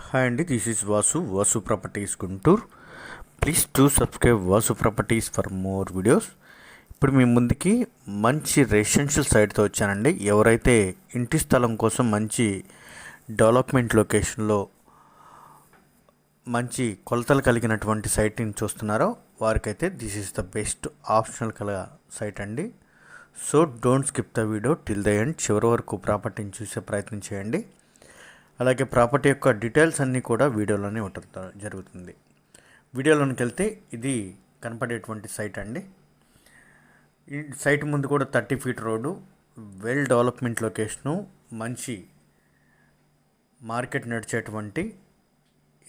Hi అండి, this is Vasu properties Guntur. Please to subscribe Vasu properties for more videos. ఇప్పుడు మీ ముందుకి మంచి రెసిడెన్షియల్ సైట్తో వచ్చానండి. ఎవరైతే ఇంటి స్థలం కోసం మంచి డెవలప్మెంట్ లొకేషన్లో మంచి కొలతలు కలిగినటువంటి సైట్ని చూస్తున్నారో వారికైతే this is the best optional కల సైట్ అండి. So don't skip the video till the end. చివరి వరకు ప్రాపర్టీని చూసే ప్రయత్నం చేయండి. అలాగే ప్రాపర్టీ యొక్క డీటెయిల్స్ అన్నీ కూడా వీడియోలోనే జరుగుతుంది. వీడియోలోనికి వెళ్తే ఇది కనపడేటువంటి సైట్ అండి. ఈ సైట్ ముందు కూడా 30 feet road, well development location, మంచి మార్కెట్ నడిచేటువంటి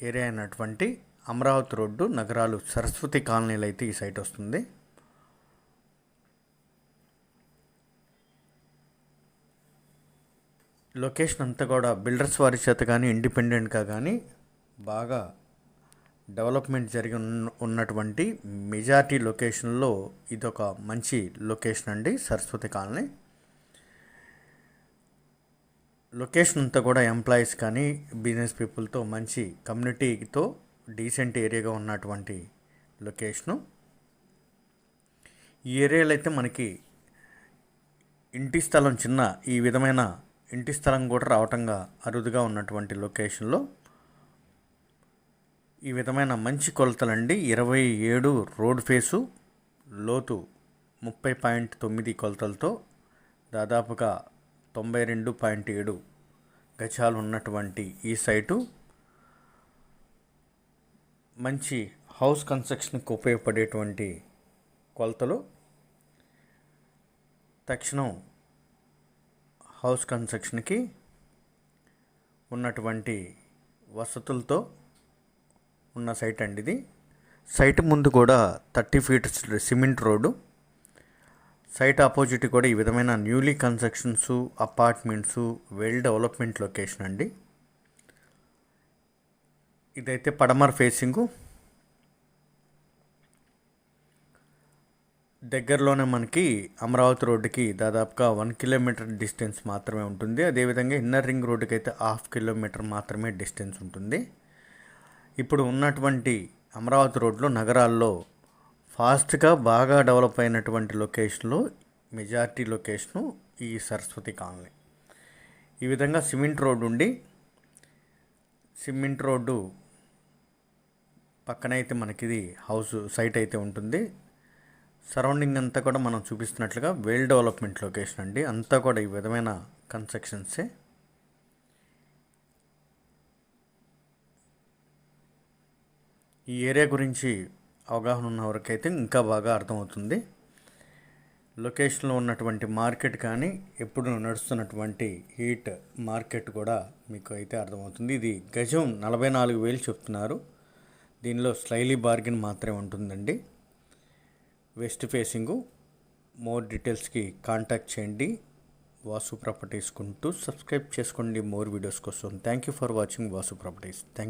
ఏరియా అయినటువంటి అమరావతి రోడ్డు, నగరాలు, సరస్వతి కాలనీలో అయితే ఈ సైట్ వస్తుంది. లొకేషన్ అంతా కూడా బిల్డర్స్ వారి చేత కానీ ఇండిపెండెంట్గా కానీ బాగా డెవలప్మెంట్ జరిగి ఉన్నటువంటి మెజారిటీ లొకేషన్లో ఇదొక మంచి లొకేషన్ అండి. సరస్వతి కాలనీ లొకేషన్ అంతా కూడా ఎంప్లాయీస్ కానీ బిజినెస్ పీపుల్తో మంచి కమ్యూనిటీతో డీసెంట్ ఏరియాగా ఉన్నటువంటి లొకేషను. ఈ ఏరియాలో అయితే మనకి ఇంటి స్థలం ఈ విధమైన ఇంటి స్థలం కూడా రావటంగా అరుదుగా ఉన్నటువంటి లొకేషన్లో ఈ విధమైన మంచి కొలతలండి. 27 రోడ్ ఫేసు, లోతు 30.9 కొలతలతో దాదాపుగా 92.7 గజాలు ఉన్నటువంటి ఈ సైటు మంచి హౌస్ కన్స్ట్రక్షన్కి ఉపయోగపడేటువంటి కొలతలు. తక్షణం హౌస్ కన్స్ట్రక్షన్కి ఉన్నటువంటి వసతులతో ఉన్న సైట్ అండి ఇది. సైట్ ముందు కూడా 30 feet cement road, site opposite కూడా ఈ విధమైన newly constructions, apartments, well development location అండి. ఇదైతే పడమర ఫేసింగు. దగ్గరలోనే మనకి అమరావతి రోడ్డుకి దాదాపుగా 1 కిలోమీటర్ డిస్టెన్స్ మాత్రమే ఉంటుంది. అదేవిధంగా ఇన్నర్ రింగ్ రోడ్డుకి అయితే 1/2 కిలోమీటర్ మాత్రమే డిస్టెన్స్ ఉంటుంది. ఇప్పుడు ఉన్నటువంటి అమరావతి రోడ్లో నగరాల్లో ఫాస్ట్గా బాగా డెవలప్ అయినటువంటి లొకేషన్లో మెజారిటీ లొకేషను ఈ సరస్వతి కాలనీ. ఈ విధంగా సిమెంట్ రోడ్డు ఉండి, సిమెంట్ రోడ్డు పక్కనైతే మనకి హౌస్ సైట్ అయితే ఉంటుంది. సరౌండింగ్ అంతా కూడా మనం చూపిస్తున్నట్లుగా వెల్ డెవలప్మెంట్ లొకేషన్ అండి. అంతా కూడా ఈ విధమైన కన్స్ట్రక్షన్సే. ఈ ఏరియా గురించి అవగాహన ఉన్న వరకైతే ఇంకా బాగా అర్థమవుతుంది. లొకేషన్లో ఉన్నటువంటి మార్కెట్ కానీ ఎప్పుడు నడుస్తున్నటువంటి హీట్ మార్కెట్ కూడా మీకు అయితే అర్థమవుతుంది. ఇది గజం 44,000 చెప్తున్నారు. దీనిలో స్లైలీ బార్గెన్ మాత్రమే ఉంటుందండి. West facing. మోర్ డీటెయిల్స్కి కాంటాక్ట్ చేయండి. వాసు ప్రాపర్టీస్ గుంటూరు. సబ్స్క్రైబ్ చేసుకోండి మోర్ వీడియోస్ కోసం. Thank you for watching Vasu properties. Thank you.